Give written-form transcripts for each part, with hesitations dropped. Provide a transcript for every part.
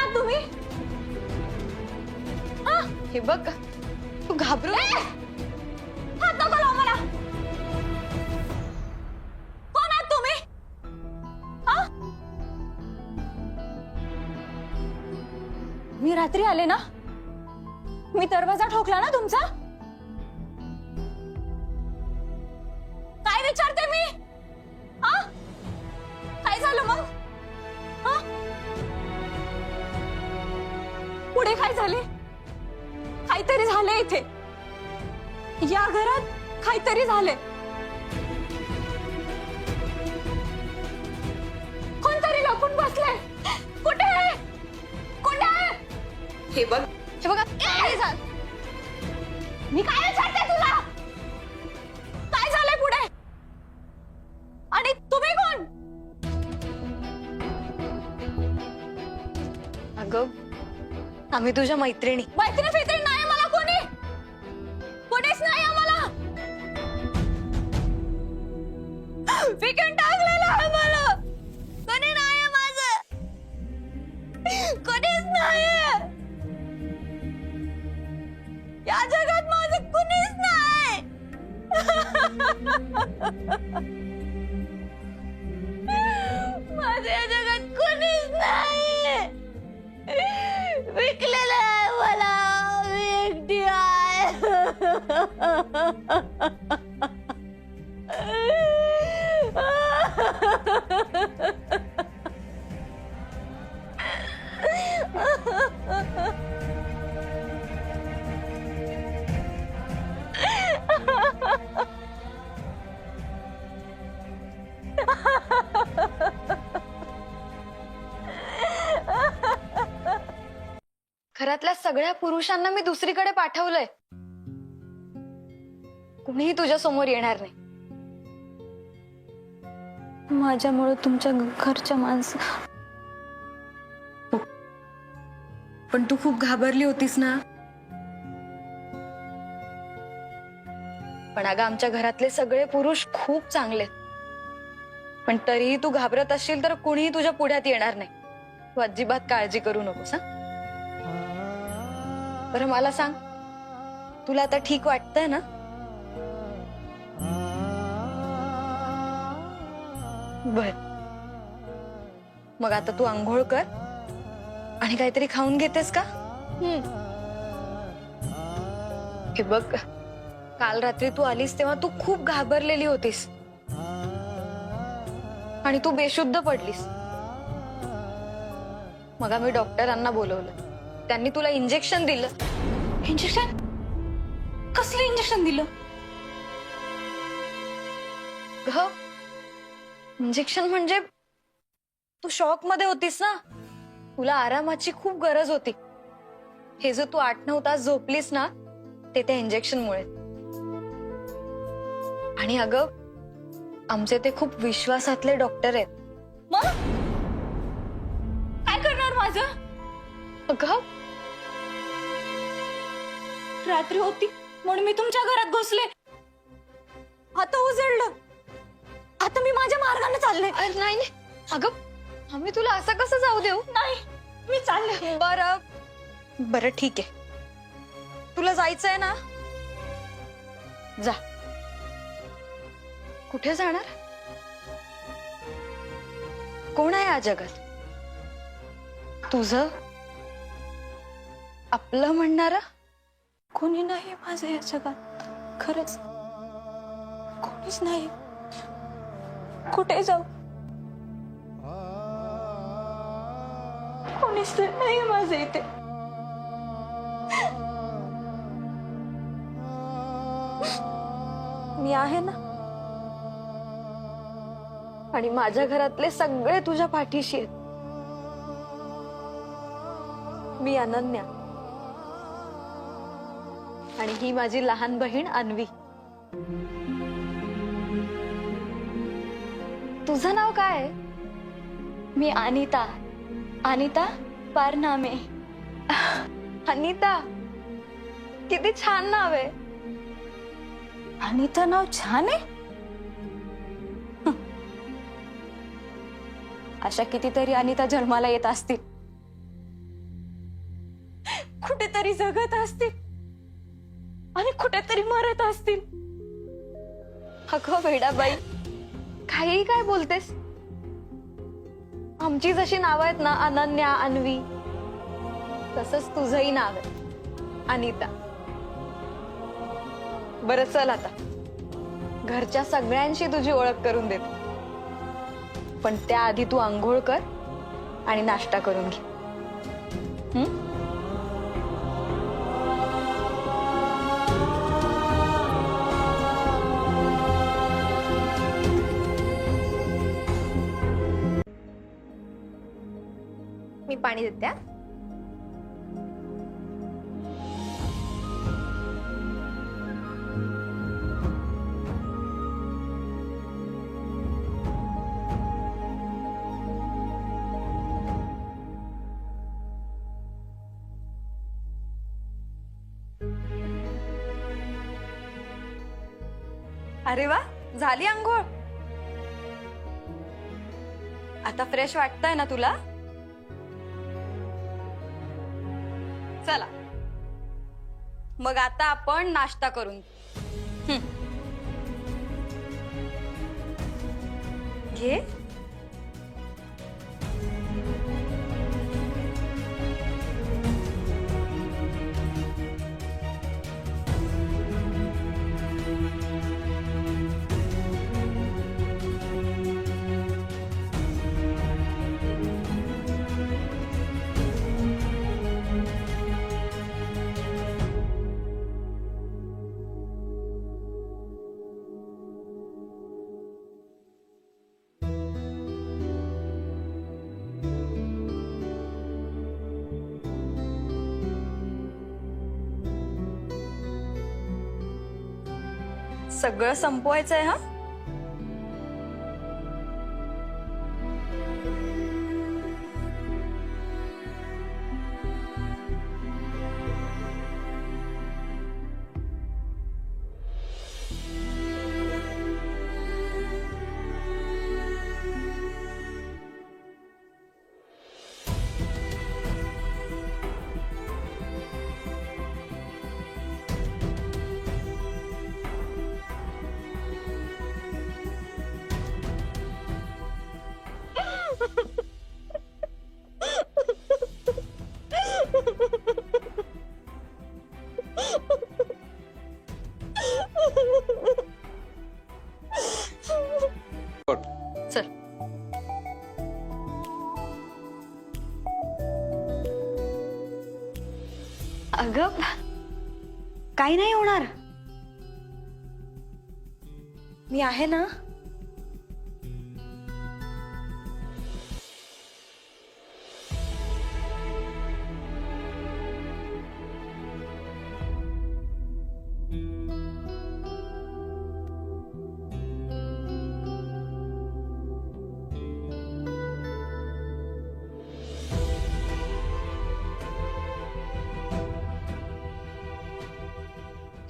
आहात तुम्ही? हे बघ तू घाबरू हात नको लावू मला. कोण आहात तुम्ही? मी रात्री आले ना, मी दरवाजा ठोकला ना तुमचा. काय विचारते मी? काय झालं मग? पुढे काय झाले? काहीतरी झाले इथे, या घरात काहीतरी झाले. कोणतरी लपून बसले. कुठे आहे? कुठे आहे? हे बघ काय झालं? मी काय विचारते तुला? काय झालंय पुढे? आणि तुम्ही कोण? अगं आम्ही तुझ्या मैत्रिणी. मैत्रीण फित्रीण नाही मला कोणी. कोणीच नाही आम्हाला. विकून टाकलेलं आहे मला. कोणी नाही माझं. कोणीच नाही. या जगात माझं कोणीच नाही. माझ्या या जगात कोणीच नाही. विकलेलं आहे मला. मी एकटी आहे. घरातल्या सगळ्या पुरुषांना मी दुसरीकडे पाठवलंय. कुणीही तुझ्या समोर येणार नाही. माझ्यामुळे तुमच्या घरच्या माणसं. पण तू खूप घाबरली होतीस ना. पण अगं आमच्या घरातले सगळे पुरुष खूप चांगले, पण तरीही तू घाबरत असशील तर कुणीही तुझ्या पुढ्यात येणार नाही. तू अजिबात काळजी करू नकोस. बरं मला सांग, तुला आता ठीक वाटतंय ना? बर, मग आता तू आंघोळ कर आणि काहीतरी खाऊन घेतेस का? हे बघ, काल रात्री तू आलीस तेव्हा तू खूप घाबरलेली होतीस आणि तू बेशुद्ध पडलीस. मग आम्ही डॉक्टरांना बोलवलं. त्यांनी तुला इंजेक्शन दिलं. इंजेक्शन? कसलं इंजेक्शन दिलं? इंजेक्शन म्हणजे तू शॉक मध्ये होतीस ना, तुला आरामाची खूप गरज होती. हे जो तू 8-9 तास झोपलीस ना, ते त्या इंजेक्शनमुळे. आणि अगं आमचे ते खूप विश्वासातले डॉक्टर आहेत. मग काय करणार माझं? अगं रात्री होती म्हणून मी तुमच्या घरात घुसले. आता उजळलं. आता मी माझ्या मार्गाने चालले. अरे नाही नाही अगं, आम्ही तुला असं कसं जाऊ देऊ? नाही, मी चालले. बरं ठीक आहे, तुला जायचंय ना, जा. कुठे जाणार? कोण आहे या जगात तुझं आपलं म्हणणारा? कोणी नाही माझं या जगात. खरंच कोणीच नाही. कुठे जाऊ? कोणीच नाही माझं इथे. मी आहे ना, आणि माझ्या घरातले सगळे तुझ्या पाठीशी आहेत. मी अनन्या आणि ही माझी लहान बहीण अन्वी. तुझं नाव काय आहे? मी अनिता. अनिता पारनामे. अनिता, किती छान नाव आहे. अनिता नाव छान आहे. अशा कितीतरी अनिता जन्माला येत असतील, कुठेतरी जगत असतील आणि कुठेतरी मरत असतील. अगं वेडाबाई, काही काय बोलतेस? आमची जशी नाव आहेत ना, अनन्या, अन्वी, तसंच तुझंही नाव आहे अनिता. बरं चल आता घरच्या सगळ्यांशी तुझी ओळख करून देते, पण त्याआधी तू आंघोळ कर आणि नाश्ता करून घे. हं? मी पाणी देते हा. अरे वा, झाली आंघोळ. आता फ्रेश वाटतंय ना तुला? चला मग आता आपण नाश्ता करून घे. सगळं संपवायचंय हा. चल. अगं काही नाही होणार, मी आहे ना.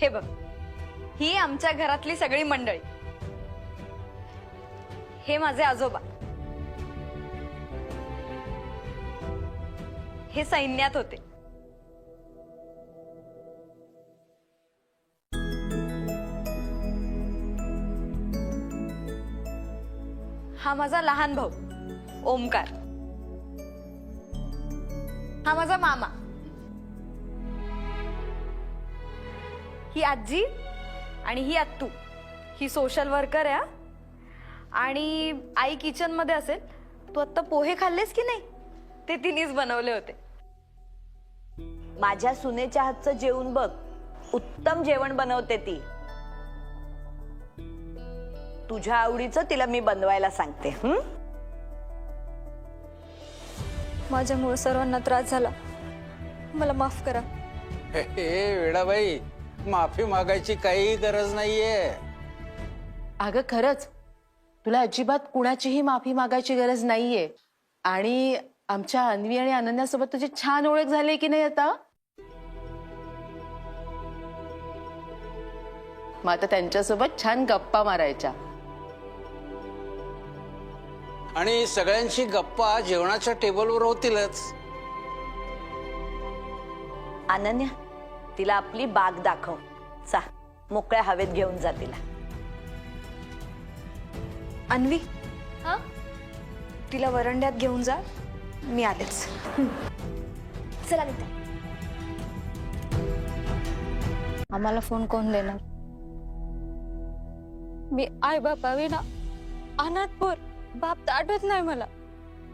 हे बघ, ही आमच्या घरातली सगळी मंडळी. हे माझे आजोबा, हे सैन्यात होते. हा माझा लहान भाऊ ओमकार. हा माझा मामा. ही आजी आणि ही आत्तू, ही सोशल वर्कर आहे. आणि आई किचन मध्ये असेल. तू आता पोहे खाल्लेस की नाही? ते तिनेच बनवले होते. माझ्या सुनेच्या हातचं जेवण बघ, उत्तम जेवण बनवते ती. तुझ्या आवडीचं तिला मी बनवायला सांगते. माझ्यामुळे सर्वांना त्रास झाला, मला माफ करा. वेडाबाई, माफी मागायची काही गरज नाहीये. अगं खरंच तुला अजिबात कुणाचीही माफी मागायची गरज नाहीये. आणि आमच्या अन्वी आणि अनन्यासोबत तुझी छान ओळख झाली की नाही आता? मग आता त्यांच्यासोबत छान गप्पा मारायच्या. आणि सगळ्यांची गप्पा जेवणाच्या टेबलवर होतीलच. अनन्या, तिला आपली बाग दाखव. चा, मोकळ्या हवेत घेऊन जा तिला. अन्वी, हा तिला वरंड्यात घेऊन जा, मी आलेच. चला नीता. आम्हाला फोन कोण देणार? मी आई बापा विना अनाथ पोर. बाप तर आठवत नाही मला,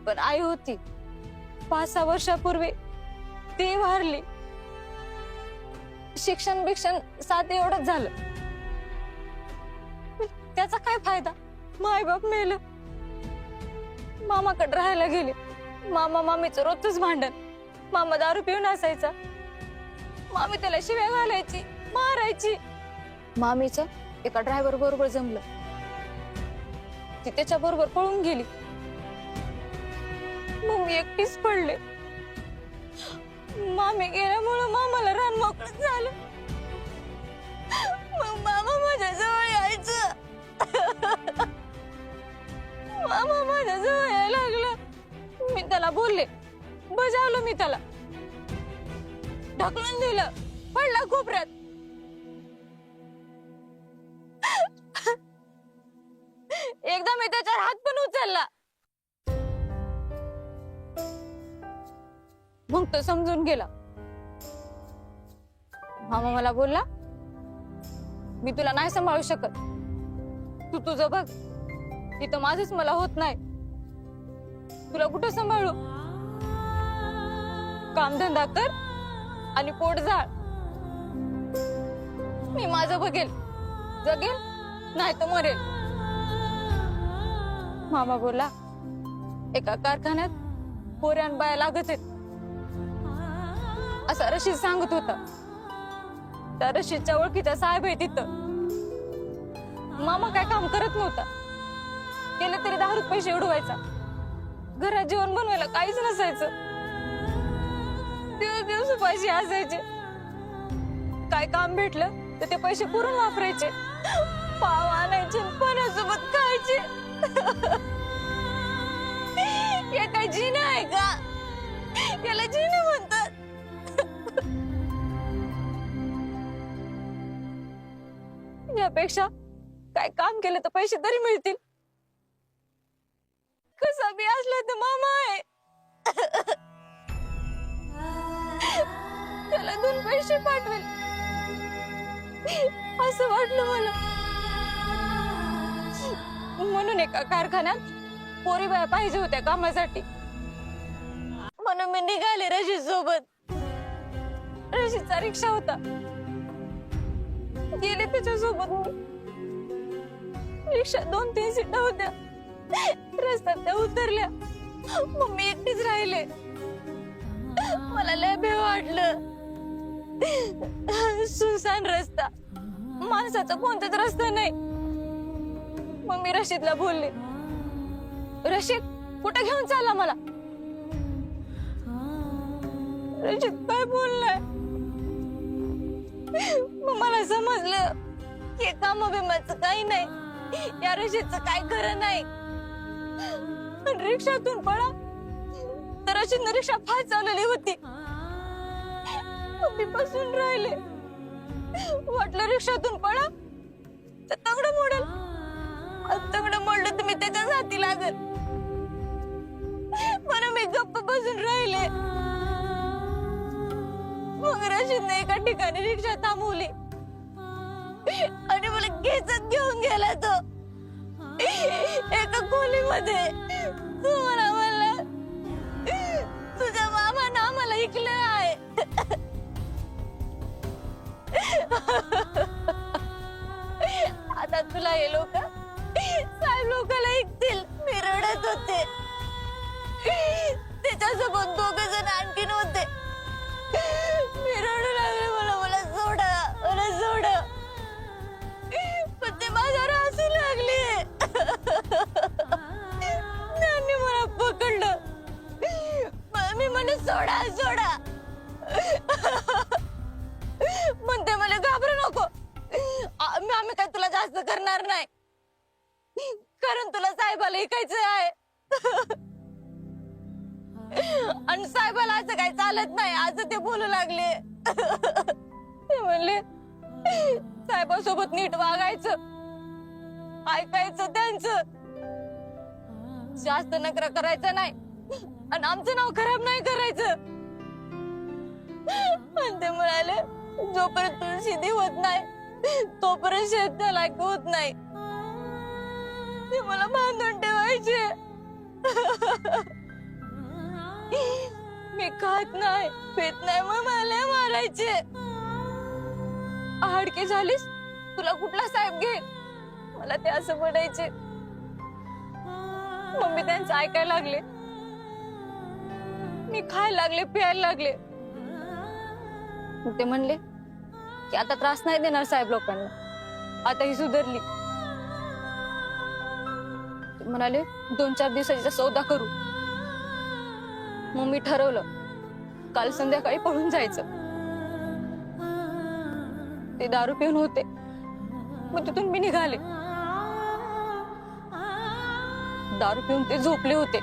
पण आई होती. 5-6 वर्षापूर्वी ती वारली. शिक्षण बिक्षण साधं एवढंच झालं. त्याचा काय फायदा? माय बाप मेलं. मामाकडे राहायला गेले. मामा मामीचं रोजच भांडण. मामा दारू पिऊन असायचा. मामी त्याला शिव्या घालायची, मारायची. मामीचं एका ड्रायव्हर बरोबर जमलं. ती त्याच्या बरोबर पळून गेली. मग मी एकटीच पडले. मामी गेल्यामुळं मामाला रान मोकळं झालं. मग मामा माझ्या जवळ यायचं. मामा माझ्या जवळ यायला लागला. मी त्याला बोलले, बजावलं मी त्याला, ढकलून दिलं, पडला कोपऱ्यात. एकदा मी त्याच्यावर हात पण उचलला. मग तो समजून गेला. मामा मला बोलला, मी तुला नाही सांभाळू शकत, तू तुझं बघ. तिथं माझंच मला होत नाही, तुला कुठं सांभाळू? कामधंदा कर आणि पोट जाळ. मी माझं बघेल, जगेल नाही तर मरेल. मामा बोलला, एका कारखान्यात पोऱ्यान बाया लागत आहेत असा रशीद सांगत होता. त्या रशीदच्या ओळखीचा साहेब आहे तिथं. मामा काय काम करत नव्हता. केलं तरी 10 रुपये उडवायचा. घरात जेवण बनवायला काहीच नसायचं. दिवस पैसे असायचे. काय काम भेटलं तर ते पैसे पुरून वापरायचे. पाव आणायचे, पाण्यासोबत खायचे. हे काय जिना आहे का? याला जिना म्हणतात. यापेक्षा काय काम केलं तर पैसे तरी मिळतील. कसा बी असलं तर मामा आहे. त्याला 2 पैसे पाठवेल असं वाटलं मला. म्हणून एका कारखान्यात पोरी बाया पाहिजे होत्या कामासाठी. म्हणून मी निघाले रशीद सोबत. रशीदचा रिक्षा होता, गेले त्याच्या सोबत. रिक्षा 2-3 सीटा होत्या. रस्त्यात त्या उतरल्या. मग मी एकटीच राहिले. मला लय भीती वाटलं. सुनसान रस्ता, माणसाचा कोणताच रस्ता नाही. मग मी रशीदला बोलले, रशीद कुठे घेऊन चालला मला? रशीद काय बोललाय? मग मला समजलं की काम बिमाचं काही नाही. या रशीदचं काय खरं नाही. रिक्षातून पळा तर रशीदनं रिक्षा फास्ट चालवली होती. मी बसून राहिले. वाटलं रिक्षातून पळा तर तगडं मोडल. तगडं मोडलं तर मी त्याच्याच हाती लागल. म्हणून मी गप्प बसून राहिले. मग रशीदने एका ठिकाणी रिक्षा थांबवली आणि मला खेचत घेऊन गेला. तो एका खोलीमध्ये. तू मला म्हणला, तुझ्या मामानं आम्हाला ऐकलं आहे. आता तुला हे लोक साहेब लोकांना ऐकतील. मी रडत होते. त्याच्यासोबत 2 जण आणखीन होते. मी रडू लागले, मला सोडा, मला सोडा. पण ते माझ्यावर हसू लागले. त्यांनी मला पकडलं. मी म्हणे सोडा सोडा. म्हणते मला घाबरू नको. आम्ही काय तुला जास्त करणार नाही, कारण तुला साहेबाला ऐकायचं आहे. आणि साहेबाला असं काही चालत नाही असं ते बोलू लागले. ते म्हणले साहेबासोबत नीट वागायचं, ऐकायचं त्यांचं, जास्त नखरा करायचं नाही आणि आमचं नाव खराब नाही करायचं. आणि ते म्हणाले जोपर्यंत तुळशी होत नाही तोपर्यंत शेताला होत नाही. ते मला बांधून ठेवायचे. मी खात नाही पेत नाही मग मला मारायचे. हाडके झालीस तुला कुठला साहेब घे, मला ते असं म्हणायचे. मम्मी त्यांचं ऐकायला लागले, मी खायला लागले प्यायला लागले. ते म्हणले की आता त्रास नाही देणार साहेब लोकांना, आता ही सुधारली. ते म्हणाले 2-4 दिवसाचा सौदा करू. मग मी ठरवलं काल संध्याकाळी पळून जायचं. ते दारू पिऊन होते, मग तिथून मी निघाले. दारू पिऊन ते झोपले होते,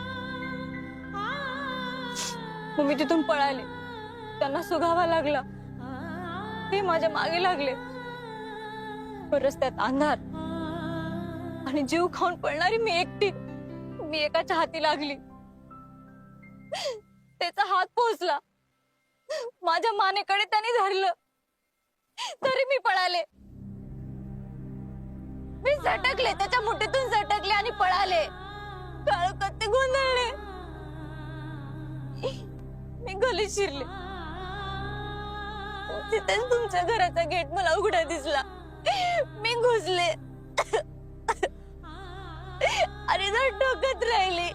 मग मी तिथून पळाले. त्यांना सुगावा लागला, ते माझ्या मागे लागले. पण रस्त्यात अंधार आणि जीव खाऊन पळणारी मी एकटी. मी एकाच्या हाती लागली, त्याचा हात पोहोचला, माझ्या मानेकडे त्याने धरलं, तरी मी पळाले. मी झटकले, त्याच्या मुठीतून झटकले आणि पळाले. काळोखात ते गोंधळले. मी गलीत शिरले. तिथेच तुमच्या घराचा गेट मला उघडा दिसला. मी घुसले आणि जर ठोकत राहिली.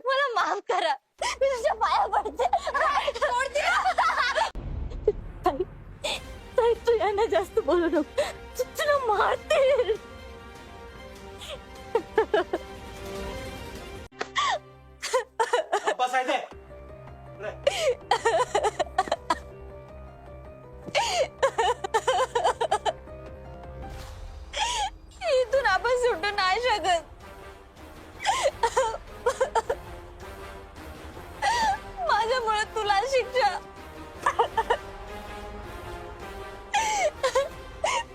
मला माफ करा, मी तुझ्या पाया पडते. सोड दिला. ताई तू यांना जास्त बोलू नको, तुला मारते. इथून आपण सुटू नाही शकत. माझ्यामुळे तुला शिक्षा.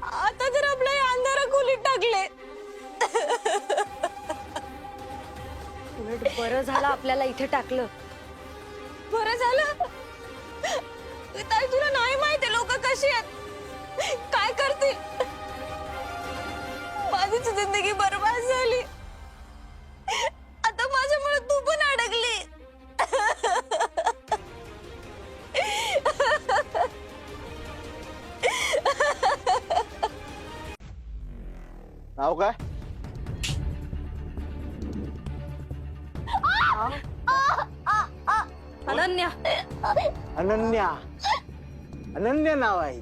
आता जर आपल्या या अंधारा खोलीत टाकले. उलट बरं झालं आपल्याला इथे टाकलं. बरं झालं. ताई तुला नाही माहिती लोक कशी आहेत, काय करतील. माझीच जिंदगी बरबाद झाली, आता माझ्यामुळे तू पण अडकली. नाव काय? अनन्या. अनन्या. अनन्या नाव आहे.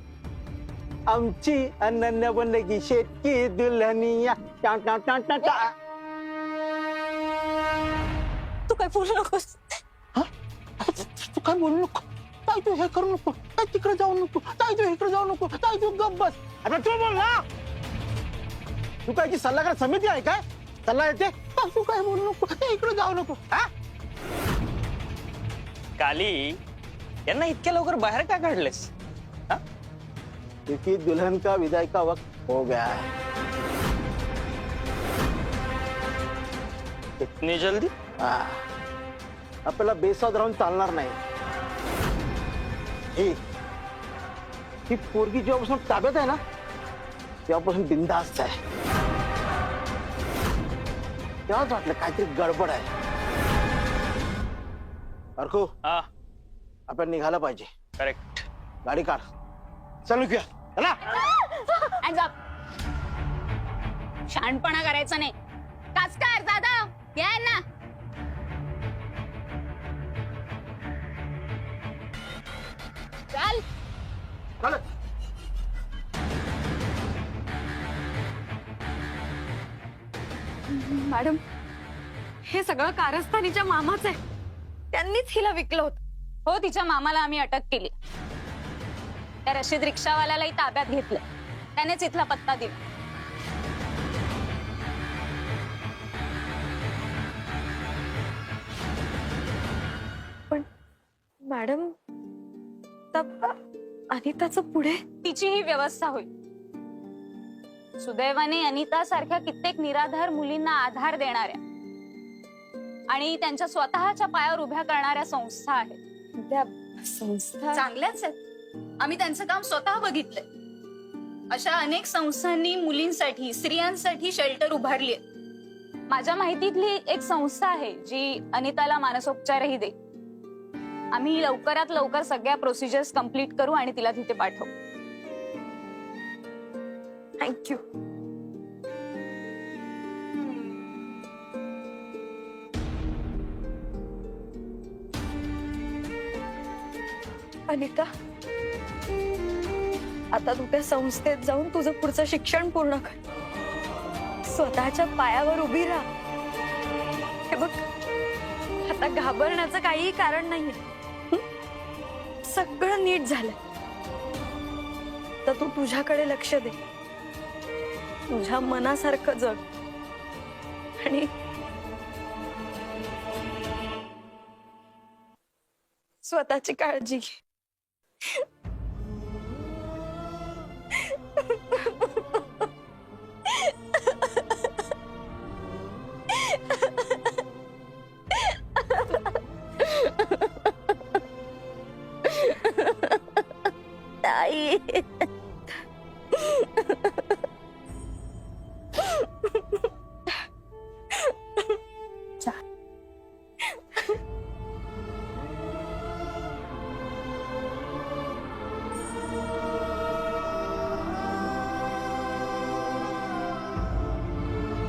आमची अनन्या बनले की शेतकी दुल्हनिया. टा टा टा टा टा. तू काय बोलू नकोस. तू काय बोलू नको, ताई तू हे करू नको, ताई तिकडे जाऊ नको, ताई तू इकडे जाऊ नको, ताई तू गप्प बस. आता तू बोल ना. तू काय सल्लागार समिती आहे काय? सल्ला येते. तू काय बोलू नको, इकडे जाऊ नको. हा काली यांना इतक्या लवकर बाहेर का काढलेस? क्योंकि दुल्हन का विदाई का वक्त हो गया है. इतनी जल्दी? आपल्याला बेसावध राहून चालणार नाही. ही पोरगी जेव्हापासून ताब्यात आहे ना तेव्हापासून बिनधास्त आहे. तेव्हाच वाटलं काहीतरी गडबड आहे. अर्को हा आपण निघायला पाहिजे. करेक्ट. गाडी काढ, चालू घ्या. चला. शहाणपणा करायचा नाही. काचकार दादा या ना. चाल. चल. मॅडम, हे सगळं कारस्थानीच्या मामाच आहे. त्यांनीच हिला विकलं होतं. हो, तिच्या मामाला आम्ही अटक केली. त्या रशीद रिक्षावाल्यालाही ताब्यात घेतलं. त्यानेच इथला पत्ता दिला. पण मॅडम, अनिताचं पुढे? तिची ही व्यवस्था होईल. सुदैवाने अनिता सारख्या कित्येक निराधार मुलींना आधार देणाऱ्या आणि त्यांच्या स्वतःच्या पायावर उभ्या करणाऱ्या संस्था आहेत. त्या संस्था चांगल्याच आहेत. आम्ही त्यांचं काम स्वतः बघितलंय. अशा अनेक संस्थांनी मुलींसाठी, स्त्रियांसाठी शेल्टर उभारली आहेत. माझ्या माहितीतली एक संस्था आहे जी अनिताला मानसोपचारही दे. आम्ही लवकरात लवकर सगळ्या प्रोसिजर्स कम्प्लीट करू आणि तिला तिथे पाठवू. थँक्यू. अनिता, आता तू त्या संस्थेत जाऊन तुझं पुढचं शिक्षण पूर्ण कर. स्वतःच्या पायावर उभी राहा. हे बघ, आता घाबरण्याचं काहीही कारण नाहीये. सगळं नीट झालं. तर तू तुझ्याकडे लक्ष दे, तुझ्या मनासारखं जग आणि स्वतःची काळजी घे. ताई